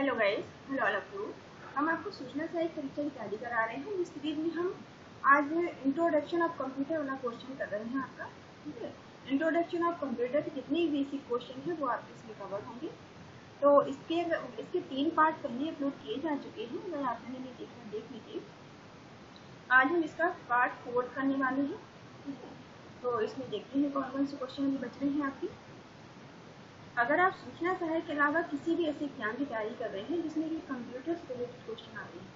Hello guys, hello all of you. हम आपको सूचना सहायक परीक्षा की तैयारी करा रहे हैं, जिस सीरीज में हम आज इंट्रोडक्शन ऑफ कंप्यूटर वाला क्वेश्चन कर रहे हैं आपका। ठीक है, इंट्रोडक्शन ऑफ कंप्यूटर के जितने बेसिक क्वेश्चन है वो आपके इसमें कवर होंगे। तो इसके 3 पार्ट पहले अपलोड किए जा चुके हैं, अगर आपने नहीं देखा देख लीजिए। आज हम इसका पार्ट 4 करने वाले हैं। ठीक है, तो इसमें देखते हैं कौन कौन से क्वेश्चन अभी बच रहे हैं आपकी। अगर आप सूचना सहायक के अलावा किसी भी ऐसे एग्जाम की तैयारी कर रहे हैं जिसमें कि कंप्यूटर से रिलेटेड क्वेश्चन आते हैं,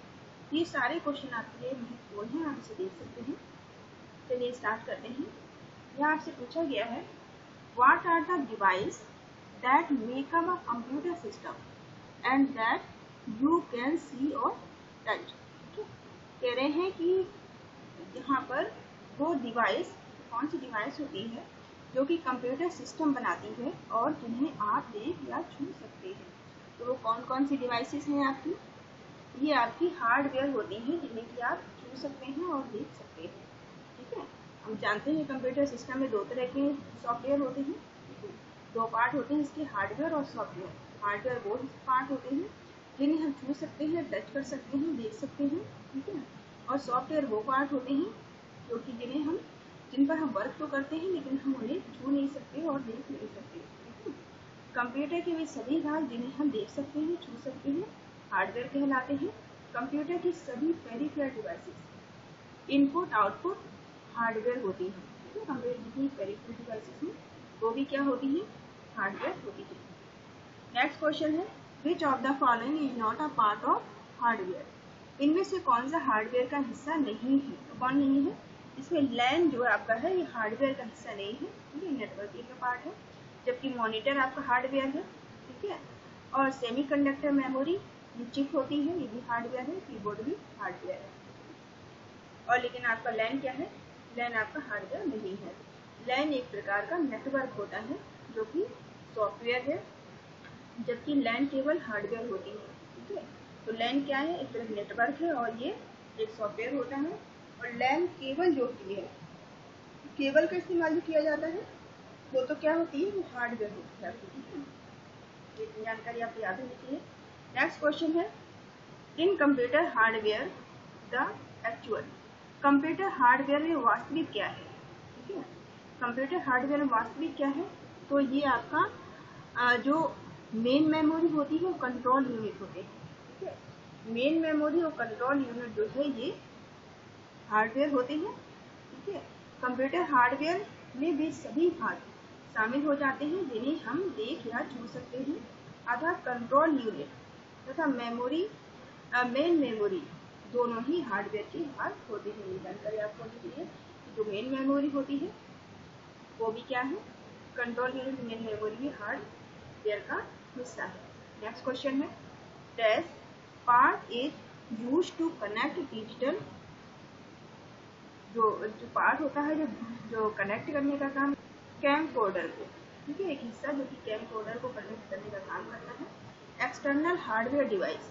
ये सारे क्वेश्चन आपके लिए महत्वपूर्ण हैं, आप इसे देख सकते हैं। चलिए स्टार्ट करते हैं। यहाँ आपसे पूछा गया है, what are the device that make up a computer system and that you can see और टच। कह रहे हैं कि यहाँ पर वो डिवाइस, कौन सी डिवाइस होती है जो कि कंप्यूटर सिस्टम बनाती है और जिन्हें आप देख या छू सकते हैं। तो वो कौन कौन सी डिवाइसेस हैं आपकी? ये आपकी हार्डवेयर होती हैं जिन्हें कि आप छू सकते हैं और देख सकते हैं। ठीक है, हम जानते हैं कंप्यूटर सिस्टम में 2 तरह के सॉफ्टवेयर होते हैं, 2 पार्ट होते हैं इसके, हार्डवेयर और सॉफ्टवेयर। हार्डवेयर वो पार्ट होते हैं जिन्हें हम छू सकते हैं, टच कर सकते हैं, देख सकते हैं। ठीक है, और सॉफ्टवेयर वो पार्ट होते हैं जो कि जिन पर हम वर्क तो करते हैं लेकिन हम उन्हें छू नहीं सकते और देख नहीं सकते। कंप्यूटर के वे सभी भाग जिन्हें हम देख सकते हैं, छू सकते हैं, हार्डवेयर कहलाते हैं। कंप्यूटर की सभी peripheral devices, input output hardware होती हैं। ठीक है, कंप्यूटर जितनी पेरिफेरल डिवाइसेस हैं वो भी क्या होती हैं? हार्डवेयर होती है। नेक्स्ट क्वेश्चन है, which of the following is not a part of hardware? इनमें से कौन सा हार्डवेयर का हिस्सा नहीं है? तो कौन नहीं है? इसमें लैन जो आपका है ये हार्डवेयर का हिस्सा नहीं है, ये नेटवर्किंग का पार्ट है। जबकि मॉनिटर आपका हार्डवेयर है। ठीक है, और सेमीकंडक्टर मेमोरी चिप होती है, ये भी हार्डवेयर है। कीबोर्ड भी हार्डवेयर है। और लेकिन आपका लैन क्या है? लैन आपका हार्डवेयर नहीं है। लैन एक प्रकार का नेटवर्क होता है जो कि सॉफ्टवेयर है, जबकि लैन केवल हार्डवेयर होती है। ठीक है, तो लैन क्या है? एक तरह नेटवर्क है और ये एक सॉफ्टवेयर होता है। और लैन केबल जो होती है, केबल का इस्तेमाल जो किया जाता है वो तो क्या होती है? वो हार्डवेयर होती है। ठीक है, ये जानकारी आपको याद होनी चाहिए। नेक्स्ट क्वेश्चन है, इन computer hardware the actual. Computer hardware में वास्तविक क्या है? ठीक है, कंप्यूटर हार्डवेयर में वास्तविक क्या है? तो ये आपका जो मेन मेमोरी होती है वो कंट्रोल यूनिट होते हैं। ठीक है, मेन मेमोरी और कंट्रोल यूनिट जो है ये हार्डवेयर होते हैं। ठीक है, कंप्यूटर हार्डवेयर में वे सभी भाग शामिल हो जाते हैं जिन्हें हम देख या छू सकते हैं, अर्थात कंट्रोल यूनिट तथा मेमोरी, मेन मेमोरी दोनों ही हार्डवेयर के भाग होते हैं। ये जानकारी आपको होनी चाहिए। जो मेन मेमोरी होती है वो भी क्या है? कंट्रोल यूनिट मेन मेमोरी भी हार्डवेयर का हिस्सा है। नेक्स्ट क्वेश्चन है, dash part is used to connect digital. जो पार्ट होता है जो कनेक्ट करने का काम, कैमकोर्डर को। ठीक है, एक हिस्सा जो कि कैमकोर्डर को कनेक्ट करने का काम करता है। एक्सटर्नल हार्डवेयर डिवाइस,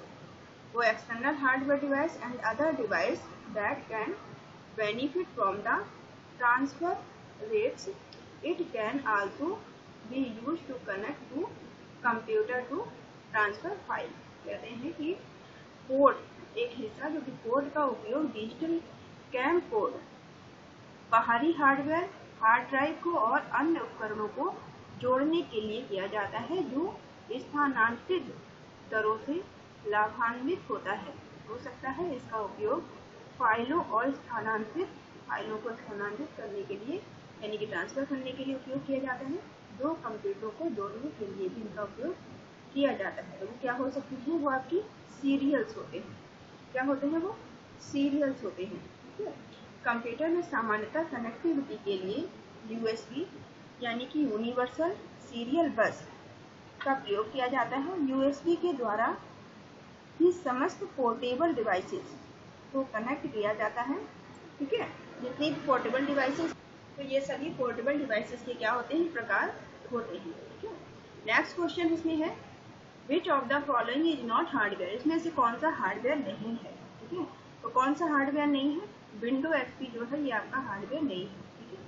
वो external hardware device and other device that can benefit from the transfer rates, it can also be used to connect to computer to transfer file. कहते हैं कि कोड, एक हिस्सा जो कि कोड का उपयोग डिजिटल कैम कोड बाहरी हार्डवेयर, हार्ड ड्राइव को और अन्य उपकरणों को जोड़ने के लिए किया जाता है, जो स्थानांतरित दरों से लाभान्वित होता है। हो सकता है इसका उपयोग फाइलों को स्थानांतरित करने के लिए, यानी कि ट्रांसफर करने के लिए उपयोग किया जाता है। दो कंप्यूटरों को जोड़ने के लिए भी इनका उपयोग किया जाता है। तो वो क्या हो सकती है? वो आपकी सीरियल्स होते हैं। क्या होते हैं? वो सीरियल्स होते हैं। ठीक है, कंप्यूटर में सामान्यतः कनेक्टिविटी के लिए यूएसबी यानी कि यूनिवर्सल सीरियल बस का प्रयोग किया जाता है। यूएसबी के द्वारा ही समस्त पोर्टेबल डिवाइसेस को कनेक्ट किया जाता है। ठीक है, जितनी भी पोर्टेबल डिवाइसेस, तो ये सभी पोर्टेबल डिवाइसेस के क्या होते हैं? प्रकार होते हैं। ठीक है, नेक्स्ट क्वेश्चन इसमें है, which of the following is not hardware? इसमें से कौन सा हार्डवेयर नहीं है? ठीक है, तो कौन सा हार्डवेयर नहीं है? विंडो एक्सपी जो है ये आपका हार्डवेयर नहीं है। ठीक है,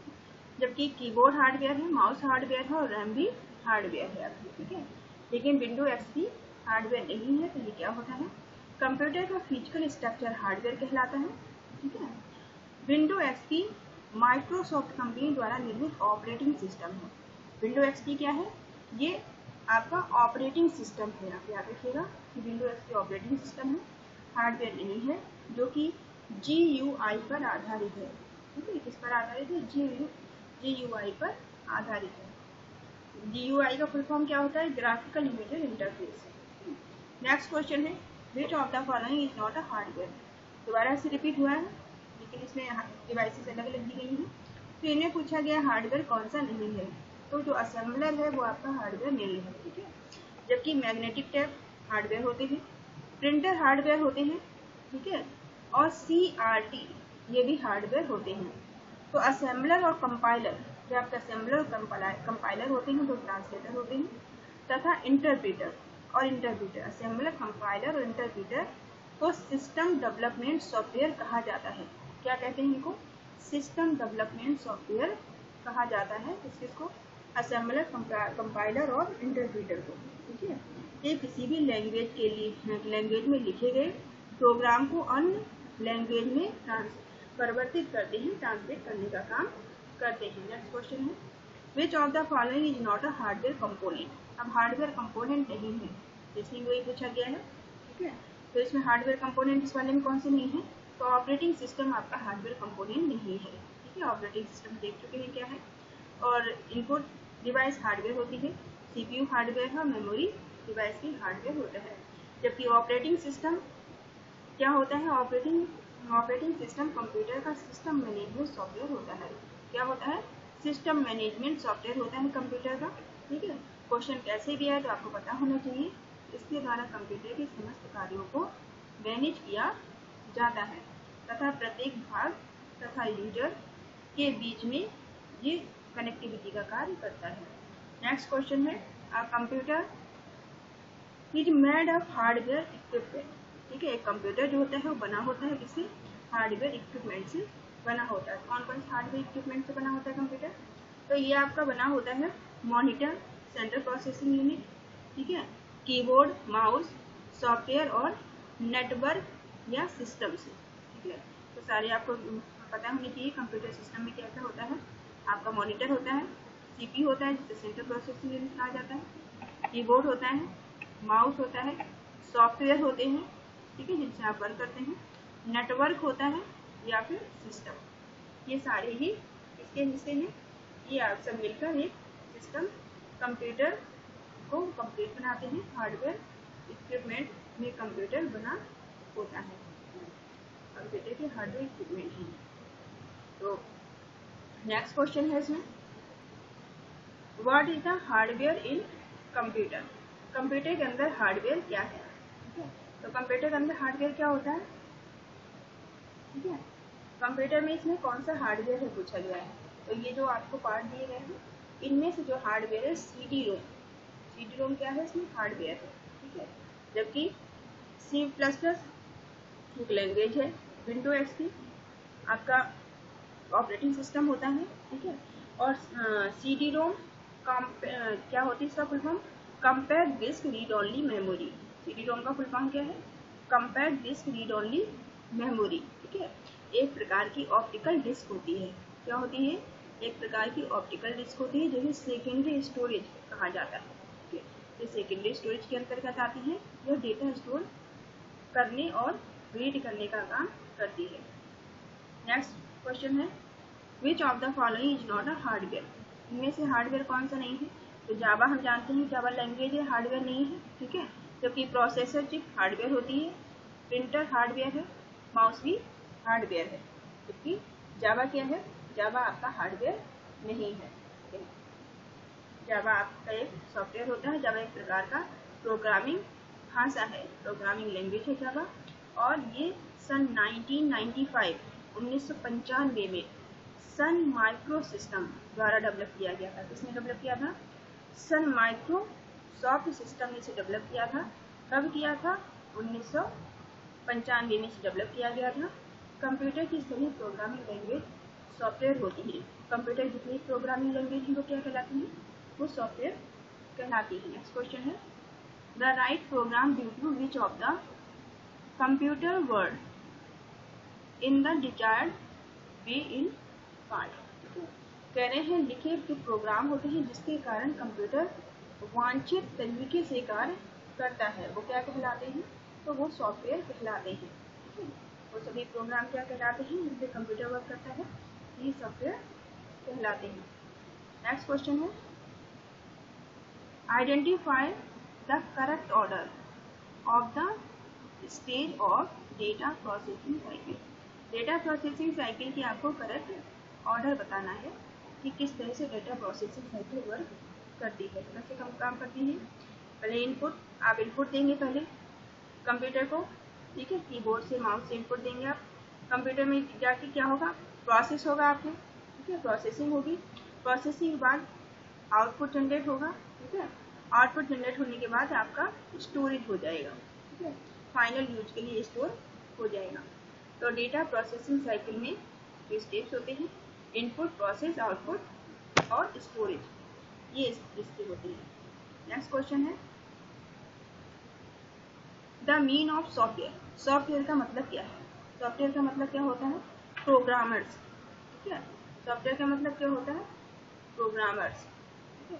जबकि कीबोर्ड हार्डवेयर है, माउस हार्डवेयर है और रैम भी हार्डवेयर है आपकी। ठीक है, लेकिन विंडो एक्सपी हार्डवेयर नहीं है तो ये क्या होता है, कंप्यूटर का फिजिकल स्ट्रक्चर हार्डवेयर कहलाता है। ठीक है, विंडो एक्सपी माइक्रोसॉफ्ट कंपनी द्वारा निर्मित ऑपरेटिंग सिस्टम है। विंडो एक्सपी क्या है, ये आपका ऑपरेटिंग सिस्टम है। आप याद रखिएगा कि विंडो एक्सपी ऑपरेटिंग सिस्टम है, हार्डवेयर नहीं है, जो कि GUI पर आधारित है। ठीक है, किस पर आधारित है, GUI पर आधारित है। GUI का फुल फॉर्म क्या होता है, graphical user interface. Next question है, which of the following is not a hardware. दोबारा से रिपीट हुआ है लेकिन इसमें डिवाइसेस अलग अलग दी गई हैं। तो इन्हें पूछा गया हार्डवेयर कौन सा नहीं है, तो जो असेंबलर है वो आपका हार्डवेयर नहीं है। ठीक है, जबकि मैग्नेटिक टेप हार्डवेयर होते हैं, प्रिंटर हार्डवेयर होते हैं। ठीक है, और CRT ये भी हार्डवेयर होते हैं। तो असेंबलर और कंपाइलर, जो आपका असेंबलर और कंपाइलर होते हैं, जो ट्रांसलेटर होते हैं, तथा इंटरप्रेटर और इंटरप्रेटर, असेंबलर, कंपाइलर और इंटरप्रेटर को सिस्टम डेवलपमेंट सॉफ्टवेयर कहा जाता है। क्या कहते हैं इनको, सिस्टम डेवलपमेंट सॉफ्टवेयर कहा जाता है। किसको, असेंबलर, कंपाइलर और इंटरप्रेटर को। ठीक है, ये किसी भी लैंग्वेज के लिए, लैंग्वेज में लिखे गए प्रोग्राम को अन्य लैंग्वेज में परिवर्तित करते हैं, ट्रांसलेट करने का काम करते हैं। नेक्स्ट क्वेश्चन है, which of the following is not a hardware component. अब हार्डवेयर कंपोनेंट नहीं है, इसमें वही पूछा गया है। ठीक है, तो इसमें हार्डवेयर कंपोनेंट इस वाले में कौन से नहीं है, तो ऑपरेटिंग सिस्टम आपका हार्डवेयर कंपोनेंट नहीं है। ठीक है, ऑपरेटिंग सिस्टम देख चुके हैं क्या है। और इनपुट डिवाइस हार्डवेयर होती है, CPU हार्डवेयर है, मेमोरी डिवाइस भी हार्डवेयर होता है। जबकि ऑपरेटिंग सिस्टम क्या होता है, ऑपरेटिंग सिस्टम कंप्यूटर का सिस्टम मैनेजमेंट सॉफ्टवेयर होता है। क्या होता है, सिस्टम मैनेजमेंट सॉफ्टवेयर होता है कंप्यूटर का। ठीक है, क्वेश्चन कैसे भी है तो आपको पता होना चाहिए। इसके द्वारा कंप्यूटर के समस्त कार्यों को मैनेज किया जाता है तथा प्रत्येक भाग तथा यूजर के बीच में ये कनेक्टिविटी का कार्य करता है। नेक्स्ट क्वेश्चन है, computer is made of hardware equipment. ठीक है, एक कंप्यूटर जो होता है वो बना होता है किससे, हार्डवेयर इक्विपमेंट से बना होता है। कौन कौन से हार्डवेयर इक्विपमेंट से बना होता है कंप्यूटर, तो ये आपका बना होता है मॉनिटर, सेंट्रल प्रोसेसिंग यूनिट, ठीक है, कीबोर्ड, माउस, सॉफ्टवेयर और नेटवर्क या सिस्टम से। ठीक है, तो सारे आपको पता होनी चाहिए कंप्यूटर सिस्टम में क्या क्या होता है। आपका मॉनिटर होता है, CPU होता है जिसे सेंट्रल प्रोसेसिंग यूनिट कहा जाता है, कीबोर्ड होता है, माउस होता है, सॉफ्टवेयर होते हैं, ठीक है, जिनसे आप वर्क करते हैं, नेटवर्क होता है या फिर सिस्टम। ये सारे ही इसके हिस्से हैं। ये आप सब मिलकर एक सिस्टम कंप्यूटर को कंप्लीट बनाते हैं। हार्डवेयर इक्विपमेंट में कंप्यूटर बना होता है, कंप्यूटर के हार्डवेयर इक्विपमेंट हैं। तो नेक्स्ट क्वेश्चन है इसमें, what is the hardware in computer. Computer के अंदर हार्डवेयर क्या है। ठीक है, तो कंप्यूटर के अंदर हार्डवेयर क्या होता है। ठीक है, कंप्यूटर में इसमें कौन सा हार्डवेयर है पूछा गया है। तो ये जो आपको पार्ट दिए गए हैं इनमें से जो हार्डवेयर है CD-ROM। CD-ROM क्या है, इसमें हार्डवेयर है। ठीक है, जबकि C++ एक लैंग्वेज है, विंडो XP आपका ऑपरेटिंग सिस्टम होता है। ठीक है, और CD-ROM क्या होती है, इसका full form compact disc read only memory. CD-ROM का फुल फॉर्म क्या है, compact disc read only memory. ठीक है, एक प्रकार की ऑप्टिकल डिस्क होती है। क्या होती है, एक प्रकार की ऑप्टिकल डिस्क होती है जिसे सेकेंडरी स्टोरेज कहा जाता है। ठीक है, ये सेकेंडरी स्टोरेज के अंतर्गत आती है। यह डेटा स्टोर करने और रीड करने का काम करती है। नेक्स्ट क्वेश्चन है, which of the following is not a hardware. इनमें से हार्डवेयर कौन सा नहीं है, तो जावा हम जानते हैं जावा लैंग्वेज है, हार्डवेयर नहीं है। ठीक है, जबकि प्रोसेसर चिप हार्डवेयर होती है, प्रिंटर हार्डवेयर है, माउस भी हार्डवेयर है, जबकि जावा क्या है, जावा आपका हार्डवेयर नहीं है। ठीक है, जावा आपका एक सॉफ्टवेयर होता है। जावा एक प्रकार का प्रोग्रामिंग भाषा है, प्रोग्रामिंग लैंग्वेज है जावा। और ये सन 1995 में सन माइक्रो सिस्टम द्वारा डेवलप किया गया था। किसने डेवलप किया था, सन माइक्रोसॉफ्ट सिस्टम ने इसे डेवलप किया था। कब किया था, 1995 में इसे डेवलप किया गया था। कंप्यूटर की सभी प्रोग्रामिंग लैंग्वेज सॉफ्टवेयर होती है। कंप्यूटर जितनी प्रोग्रामिंग लैंग्वेज है वो क्या कहलाती है, वो सॉफ्टवेयर कहलाती है। नेक्स्ट क्वेश्चन है, the write program due to which of the computer word in the desired way in part. कह रहे हैं लिखे जो प्रोग्राम होते हैं जिसके कारण कंप्यूटर वांछित तरीके से कार्य करता है वो क्या कहलाते हैं, तो वो सॉफ्टवेयर कहलाते हैं। ठीक है, वो सभी प्रोग्राम क्या कहलाते हैं जिससे कंप्यूटर वर्क करता है, ये सॉफ्टवेयर कहलाते हैं। नेक्स्ट क्वेश्चन है identify the correct order of the stage of data processing cycle. Data processing cycle की आपको करेक्ट ऑर्डर बताना है कि किस तरह से डेटा प्रोसेसिंग साइकिल वर्क करती है, कैसे काम करती है। पहले इनपुट, आप इनपुट देंगे पहले कंप्यूटर को, ठीक है, कीबोर्ड से माउस से इनपुट देंगे आप। कंप्यूटर में जाके क्या होगा, प्रोसेस होगा आपके, ठीक है, प्रोसेसिंग होगी। प्रोसेसिंग के बाद आउटपुट जनरेट होगा, ठीक है। आउटपुट जनरेट होने के बाद आपका स्टोरेज हो जाएगा, ठीक है, फाइनल यूज के लिए स्टोर हो जाएगा। तो डेटा प्रोसेसिंग साइकिल में जो स्टेप्स होते हैं इनपुट, प्रोसेस, आउटपुट और स्टोरेज, ये स्टेप होती है। नेक्स्ट क्वेश्चन है the mean of software. Software का मतलब क्या है, सॉफ्टवेयर का मतलब क्या होता है, प्रोग्रामर्स, ठीक है। सॉफ्टवेयर का मतलब क्या होता है, प्रोग्रामर्स, ठीक है।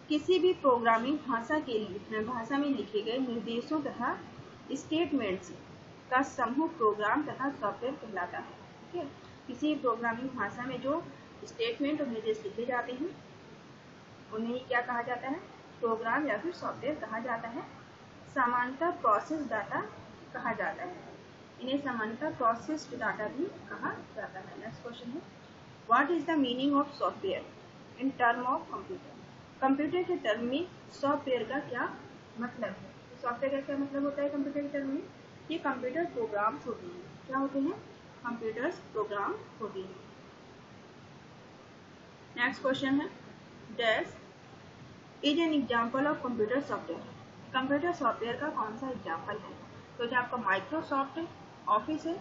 किसी भी प्रोग्रामिंग भाषा के लिए भाषा में लिखे गए निर्देशों तथा स्टेटमेंट्स का समूह प्रोग्राम तथा सॉफ्टवेयर कहलाता है, ठीक है। किसी प्रोग्रामिंग भाषा में जो स्टेटमेंट और निर्देश लिखे जाते हैं उन्हें क्या कहा जाता है, प्रोग्राम या फिर सॉफ्टवेयर कहा जाता है। सामान्यतः प्रोसेस डाटा कहा जाता है, इन्हें सामान्यतः प्रोसेस्ड डाटा भी कहा जाता है। नेक्स्ट क्वेश्चन है what is the meaning of software in term of computer. Computer के टर्म में सॉफ्टवेयर का क्या मतलब है, सॉफ्टवेयर का क्या मतलब होता है कंप्यूटर के टर्म में, ये कंप्यूटर प्रोग्राम्स होते हैं, क्या होते हैं, कंप्यूटर्स प्रोग्राम होते हैं। नेक्स्ट क्वेश्चन है dash is an example of computer software. Computer software का कौन सा एग्जाम्पल है, तो जो आपका माइक्रोसॉफ्ट ऑफिस है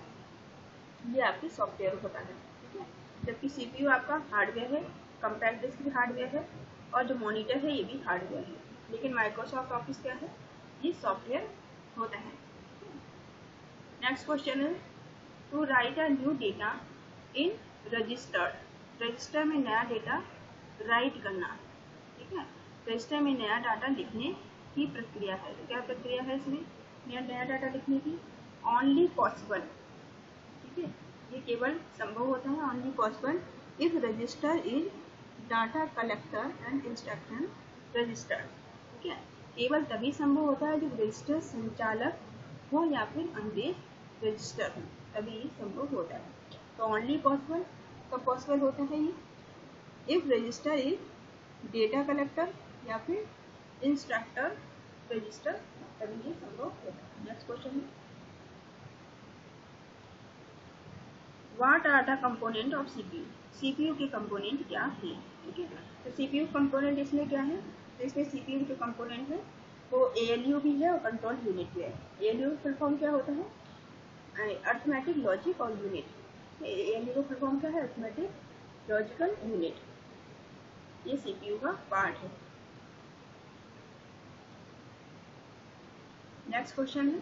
ये आपकी सॉफ्टवेयर होता है, ठीक है। जबकि सीपीयू आपका हार्डवेयर है, कंपैक्ट डिस्क भी हार्डवेयर है और जो मॉनिटर है ये भी हार्डवेयर है, लेकिन माइक्रोसॉफ्ट ऑफिस क्या है, ये सॉफ्टवेयर होता है। नेक्स्ट क्वेश्चन है to write a new data in registered. Register में नया डेटा राइट करना, ठीक है। रजिस्टर में नया डाटा लिखने की प्रक्रिया है, तो क्या प्रक्रिया है इसमें, नया डाटा लिखने की, ओनली पॉसिबल, ठीक है, ये केवल संभव होता है, only possible if register is data collector and instruction register, ठीक है। केवल तभी संभव होता है जब रजिस्टर संचालक हो या फिर अंग्रेज रजिस्टर हो, तभी ये संभव होता है। तो ओनली पॉसिबल कब पॉसिबल होता है ये, if register is data collector या फिर इंस्ट्रक्टर रजिस्टर, तभी ये संभव होता है। नेक्स्ट क्वेश्चन है what are the component of CPU. CPU के कंपोनेंट क्या है, ठीक है। तो सीपीयू कंपोनेंट इसमें क्या है, तो इसमें सीपीयू के कंपोनेंट है वो एएलयू भी है और कंट्रोल यूनिट भी है। एएलयू फुल फॉर्म क्या होता है, अर्थमेटिक लॉजिक और यूनिट। एएलयू का फुल फॉर्म क्या है, अर्थमेटिक लॉजिकल यूनिट, ये सीपीयू का पार्ट है। नेक्स्ट क्वेश्चन है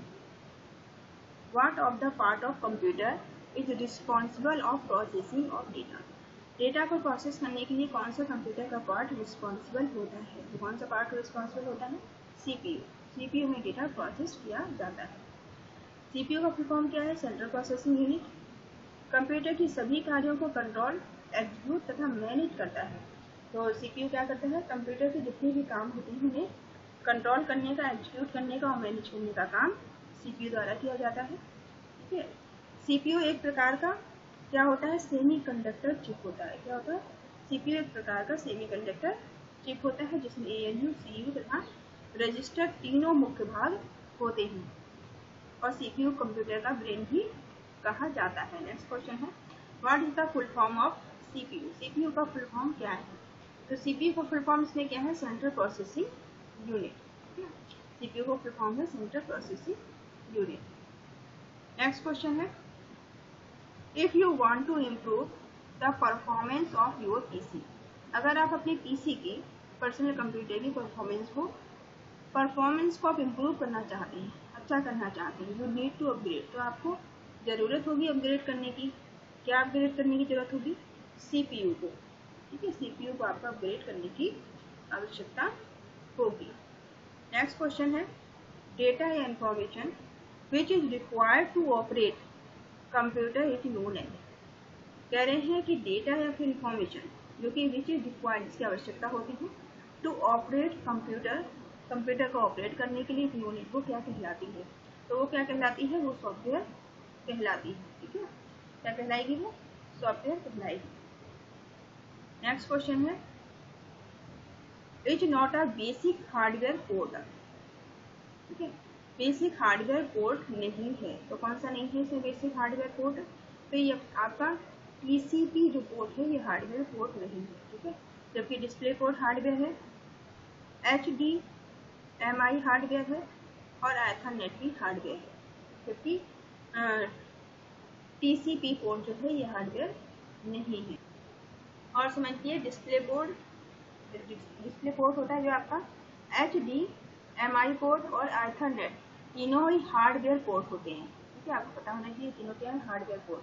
what of the part of computer is responsible of processing of data. Data को प्रोसेस करने के लिए कौन सा कंप्यूटर का पार्ट रिस्पॉन्सिबल होता है, तो कौन सा पार्ट रिस्पॉन्सिबल होता है, सीपीयू। सीपीयू में डेटा प्रोसेस किया जाता है। सीपीयू का फुल फॉर्म क्या है, सेंट्रल प्रोसेसिंग यूनिट। कंप्यूटर की सभी कार्यों को कंट्रोल, एग्जीक्यूट तथा मैनेज करता है। तो सीपीयू क्या करता है, कंप्यूटर के जितने भी काम होते हैं उन्हें कंट्रोल करने का, एग्जीक्यूट करने का और मैनेज करने का काम सीपीयू द्वारा किया जाता है, ठीक है। सीपीयू एक प्रकार का क्या होता है, सेमीकंडक्टर चिप होता है। क्या होता है, सीपीयू एक प्रकार का सेमीकंडक्टर चिप होता है जिसमें एएलयू, सीयू तथा रजिस्टर तीनों मुख्य भाग होते हैं और सीपीयू कंप्यूटर का ब्रेन भी कहा जाता है। नेक्स्ट क्वेश्चन है what is the full form of CPU. CPU का फुल फॉर्म क्या है, तो सीपीयू का फुल फॉर्म इसमें क्या है, सेंट्रल प्रोसेसिंग यूनिट। सीपीयू का फुल फॉर्म है central processing unit. Next question है if you want to improve the performance of your PC. अगर आप अपने पीसी की, पर्सनल कंप्यूटर की परफॉर्मेंस को परफॉर्मेंस को आप इम्प्रूव करना चाहते हैं, अच्छा करना चाहते हैं, यू नीड टू अपग्रेड, तो आपको ज़रूरत होगी अपग्रेड करने की। क्या अपग्रेड करने की ज़रूरत होगी? CPU को, ठीक है, CPU को आपको अपग्रेड करने की आवश्यकता होगी। नेक्स्ट क्वेश्चन है, डेटा या information which is required to operate computer is known as. कह रहे हैं कि डेटा या फिर इंफॉर्मेशन जो कि विच इज रिक्वायर्ड, जिसकी आवश्यकता होती है टू ऑपरेट कंप्यूटर, कंप्यूटर को ऑपरेट करने के लिए एक यूनिट, वो क्या कहलाती है? तो वो क्या कहलाती है? वो सॉफ्टवेयर कहलाती है, ठीक है। क्या कहलाएगी? वो सॉफ्टवेयर कहलाएगी। नेक्स्ट क्वेश्चन है, is not a basic hardware port, ठीक है, बेसिक हार्डवेयर पोर्ट नहीं है। तो कौन सा नहीं है इसमें बेसिक हार्डवेयर पोर्ट? तो ये आपका TCP जो पोर्ट है ये हार्डवेयर पोर्ट नहीं है, ठीक है। जबकि डिस्प्ले पोर्ट हार्डवेयर है, HDMI हार्डवेयर है और एथरनेट भी हार्डवेयर है, जबकि TCP पोर्ट जो है ये हार्डवेयर नहीं है। और समझिए डिस्प्ले पोर्ट, डिस्प्ले पोर्ट होता है जो आपका HDMI पोर्ट और एथरनेट तीनों ही हार्डवेयर पोर्ट होते हैं, ठीक है। आपको पता होना चाहिए तीनों क्या है? हार्डवेयर पोर्ट,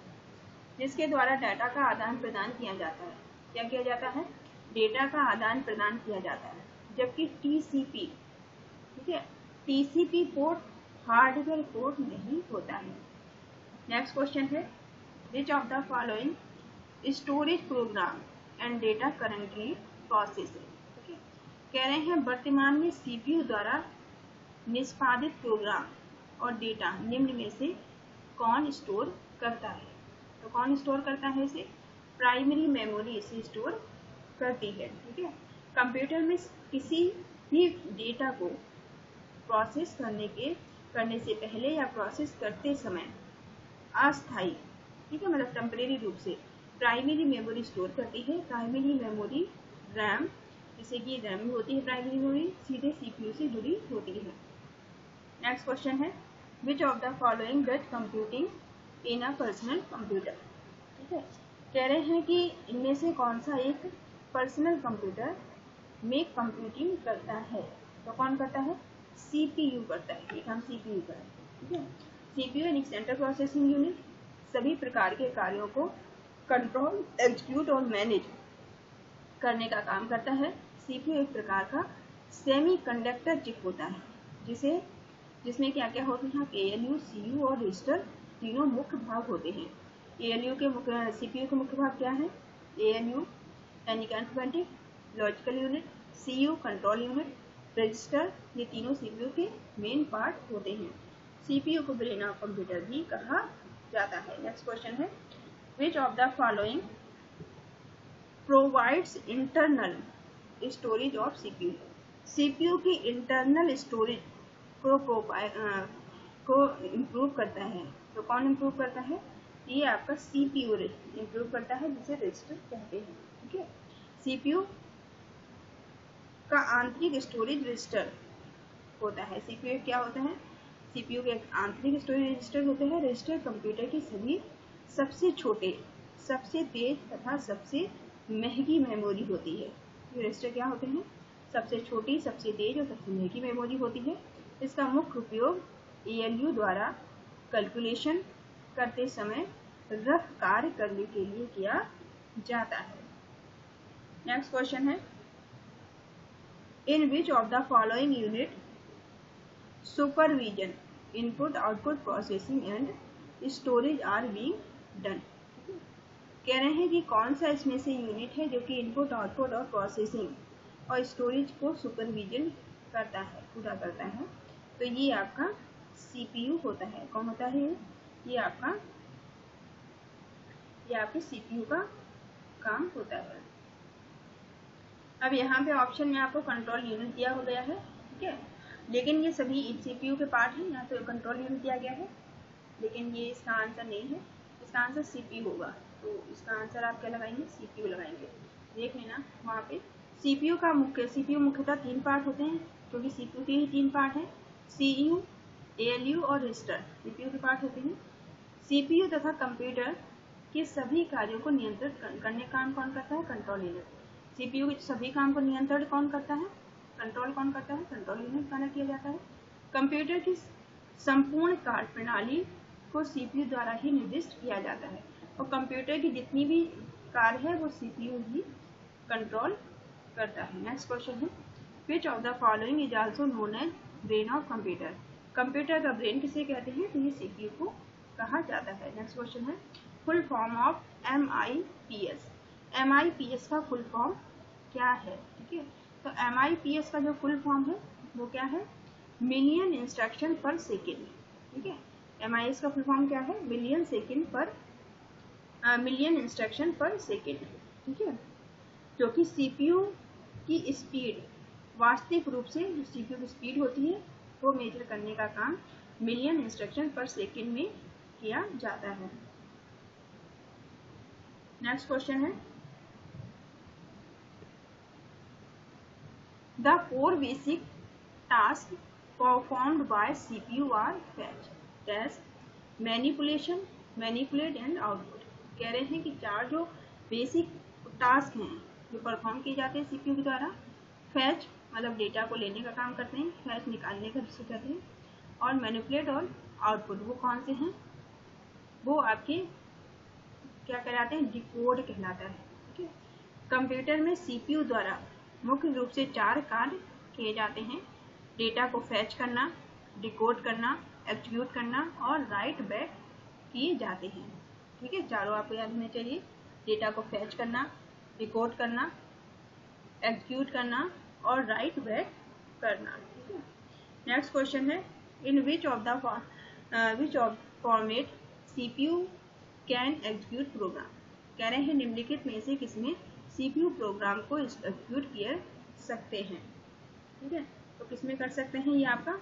जिसके द्वारा डाटा का आदान प्रदान किया जाता है। क्या किया जाता है? डेटा का आदान प्रदान किया जाता है। जबकि TCP, ठीक है, TCP पोर्ट हार्डवेयर पोर्ट नहीं होता है। नेक्स्ट क्वेश्चन है, which of the following storage program and data currently processing, ठीक है। कह रहे हैं वर्तमान में CPU द्वारा निष्पादित प्रोग्राम और डेटा निम्न में से कौन स्टोर करता है? तो कौन स्टोर करता है इसे? प्राइमरी मेमोरी इसे स्टोर करती है, ठीक है। कंप्यूटर में किसी भी डेटा को प्रोसेस करने से पहले या प्रोसेस करते समय अस्थायी, ठीक है, मतलब टेम्परेरी रूप से प्राइमरी मेमोरी स्टोर करती है। प्राइमरी मेमोरी रैम, जैसे कि रैम होती है प्राइमरी मेमोरी, सीधे CPU से जुड़ी होती है। नेक्स्ट क्वेश्चन है, which of the following does computing in a personal computer, ठीक है। कह रहे हैं कि इनमें से कौन सा एक पर्सनल कंप्यूटर में कंप्यूटिंग करता है? तो कौन करता है? CPU करता है, एक हम CPU का है, ठीक है। CPU यानी सेंट्रल प्रोसेसिंग यूनिट सभी प्रकार के कार्यों को कंट्रोल, एग्जीक्यूट और मैनेज करने का काम करता है। CPU एक प्रकार का सेमी कंडक्टर चिप होता है, जिसमें क्या क्या होते हैं? ALU, CU और रजिस्टर तीनों मुख्य भाग होते हैं। CPU के मुख्य भाग क्या है? ALU यानी arithmetic logical unit, CU control unit, register, ये तीनों CPU के मेन पार्ट होते हैं। CPU को ब्रेन ऑफ कंप्यूटर भी कहा जाता है। नेक्स्ट क्वेश्चन है, which of the following provides internal storage of CPU। CPU की इंटरनल स्टोरेज को इम्प्रूव करता है। तो कौन इम्प्रूव करता है? ये आपका CPU इम्प्रूव करता है, जिसे रजिस्टर कहते हैं, ठीक है। CPU का आंतरिक स्टोरेज रजिस्टर होता है। CPU क्या होता है? CPU के आंतरिक स्टोरेज रजिस्टर होते हैं। रजिस्टर कंप्यूटर की सभी सबसे छोटे, सबसे तेज तथा सबसे महंगी मेमोरी होती है। रजिस्टर क्या होते हैं? सबसे छोटी, सबसे तेज और सबसे महंगी मेमोरी होती है। इसका मुख्य उपयोग ALU द्वारा कैलकुलेशन करते समय रफ कार्य करने के लिए किया जाता है। नेक्स्ट क्वेश्चन है, in which of the following unit supervision, input output processing and storage are being done. कह रहे हैं कि कौन सा इसमें से यूनिट है जो कि इनपुट आउटपुट और प्रोसेसिंग और स्टोरेज को सुपरविजन करता है, पूरा करता है। तो ये आपका CPU होता है। कौन होता है? ये आपके CPU का काम होता है। अब यहाँ पे ऑप्शन में आपको कंट्रोल यूनिट दिया हो गया है, ठीक है, लेकिन ये सभी CPU के पार्ट हैं। यहाँ पे कंट्रोल यूनिट दिया गया है, लेकिन ये इसका आंसर नहीं है, इसका आंसर CPU होगा। तो इसका आंसर आप क्या लगाएंगे? CPU लगाएंगे। देख लेना वहाँ पे CPU मुख्यतः 3 पार्ट होते हैं, क्योंकि CPU के ही 3 पार्ट हैं, CU, ALU और रजिस्टर CPU के पार्ट होते हैं। CPU तथा कंप्यूटर के सभी कार्यों को नियंत्रित करने का काम कौन करता है? Control unit. CPU के सभी काम को नियंत्रण कौन करता है? कंट्रोल कौन करता है? कंट्रोल यूनिट द्वारा किया जाता है। कंप्यूटर की संपूर्ण कार्य प्रणाली को सीपीयू द्वारा ही निर्दिष्ट किया जाता है और कंप्यूटर की जितनी भी कार्य है वो सीपीयू ही कंट्रोल करता है। नेक्स्ट क्वेश्चन है which of the following is also known as brain of computer. Computer का ब्रेन किसे कहते हैं? तो ये सीपीयू को कहा जाता है। नेक्स्ट क्वेश्चन है full form of MIPS। MIPS का फुल फॉर्म क्या है? ठीक है, तो MIPS का जो फुल फॉर्म है वो क्या है? मिलियन इंस्ट्रक्शन पर सेकेंड। ठीक है, MIS का फुल फॉर्म क्या है? मिलियन इंस्ट्रक्शन पर सेकेंड। ठीक है, जो कि सीपीयू की स्पीड, वास्तविक रूप से जो सीपीयू की स्पीड होती है वो मेजर करने का काम मिलियन इंस्ट्रक्शन पर सेकेंड में किया जाता है। नेक्स्ट क्वेश्चन है the 4 basic task performed by CPU are fetch, test, manipulation, manipulate and output. कह रहे हैं कि 4 जो बेसिक टास्क हैं जो परफॉर्म किए जाते हैं सीपीयू के द्वारा। फैच मतलब डेटा को लेने का काम करते हैं, फैच निकालने का जिसे कहते हैं, और मैनिपुलेट और आउटपुट वो कौन से हैं? वो आपके क्या कहलाते हैं? डिकोड कहलाता है। ठीक है, कंप्यूटर में सीपीयू द्वारा मुख्य रूप से 4 कार्य किए जाते हैं। डेटा को फैच करना, डिकोड करना, एग्जीक्यूट करना और राइट बैक किए जाते हैं। ठीक है, चारों आपको याद होने चाहिए। डेटा को फैच करना, डिकोड करना, एग्जीक्यूट करना और राइट बैक करना। ठीक है, नेक्स्ट क्वेश्चन है in which of format CPU can execute program. कह रहे हैं निम्नलिखित में से किसमें सीपीयू प्रोग्राम को एग्जीक्यूट किए सकते हैं। ठीक है, तो किसमें कर सकते हैं? ये आपका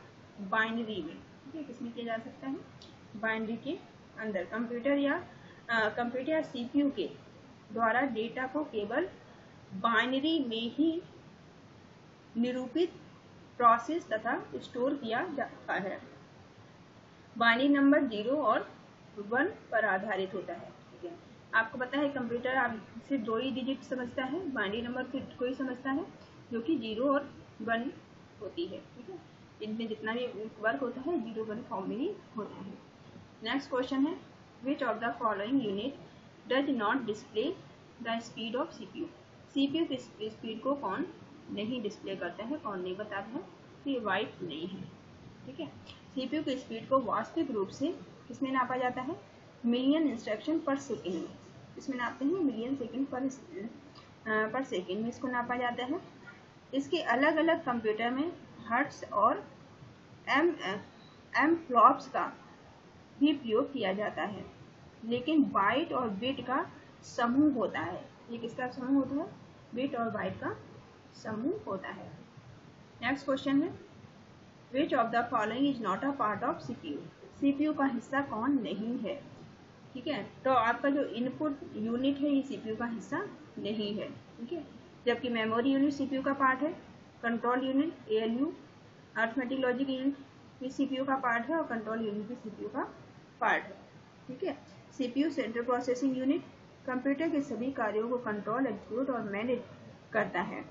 बाइनरी में। ठीक है, किसमें किया जा सकता है? बाइनरी के अंदर। कंप्यूटर या सीपीयू के द्वारा डेटा को केवल बाइनरी में ही निरूपित, प्रोसेस तथा स्टोर किया जाता है। बाइनरी नंबर 0 और 1 पर आधारित होता है। ठीक है, आपको पता है कंप्यूटर आप सिर्फ 2 ही डिजिट समझता है, बाइनरी नंबर को ही समझता है जो कि 0 और 1 होती है। ठीक है, इनमें जितना भी वर्क होता है 0-1 फॉर्म में ही होता है। नेक्स्ट क्वेश्चन है which of the following unit does not display the speed of CPU. CPU की स्पीड को कौन नहीं डिस्प्ले करता है, कौन नहीं बताता है? तो ये वाइट नहीं है। ठीक है, सीपीयू की स्पीड को वास्तविक रूप से किसमें नापा जाता है? मिलियन इंस्ट्रक्शन पर सेकेंड में। इसमें नापते हैं मिलियन सेकेंड पर सेकेंड में इसको नापा जाता है। इसके अलग अलग कंप्यूटर में हर्ट्ज और एम फ्लॉप्स का भी प्रयोग किया जाता है, लेकिन बाइट और बिट का समूह होता है। ये किसका समूह होता है? बिट और बाइट का समूह होता है। नेक्स्ट क्वेश्चन है which of the following is not a part of CPU. CPU का हिस्सा कौन नहीं है? ठीक है, तो आपका जो इनपुट यूनिट है ये सीपीयू का हिस्सा नहीं है। ठीक है, जबकि मेमोरी यूनिट सीपीयू का पार्ट है, control unit, ALU, arithmetic logic unit भी सीपीयू का पार्ट है और कंट्रोल यूनिट भी सीपीयू का पार्ट है। ठीक है, CPU central processing unit computer के सभी कार्यों को कंट्रोल, एग्जीक्यूट और मैनेज करता है।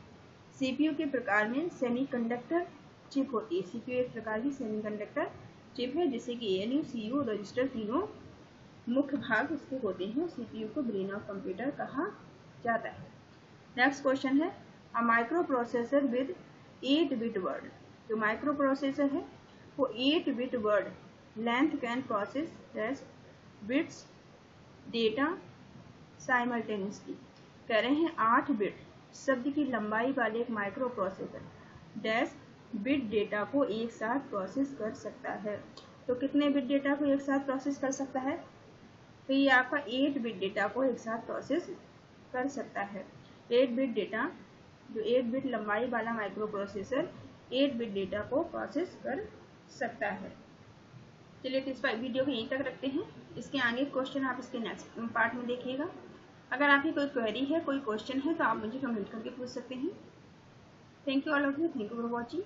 सीपीयू के प्रकार में सेमीकंडक्टर चिप होती है। सीपीयू एक प्रकार की सेमीकंडक्टर चिप है जिससे कि ALU, CPU, रजिस्टर तीनों मुख्य भाग इसके होते हैं। सीपीयू को ब्रेन ऑफ कंप्यूटर कहा जाता है। नेक्स्ट क्वेश्चन है a micro processor with 8 bit word. जो माइक्रो प्रोसेसर है वो 8 bit word length can process dash bits data simultaneously. कह रहे हैं 8 बिट शब्द की लंबाई वाले एक micro processor dash bit data को एक साथ प्रोसेस कर सकता है। तो कितने बिट डेटा को एक साथ प्रोसेस कर सकता है? तो ये आपका 8 बिट डेटा को एक साथ प्रोसेस कर सकता है। 8 बिट डेटा, जो 8 बिट लंबाई वाला माइक्रो प्रोसेसर 8 बिट डेटा को प्रोसेस कर सकता है। चलिए तो इस वीडियो को यहीं तक रखते हैं। इसके आगे क्वेश्चन आप इसके नेक्स्ट पार्ट में देखिएगा। अगर आपकी कोई क्वेरी है, कोई क्वेश्चन है तो आप मुझे कमेंट करके पूछ सकते हैं। Thank you all of you, thank you for watching.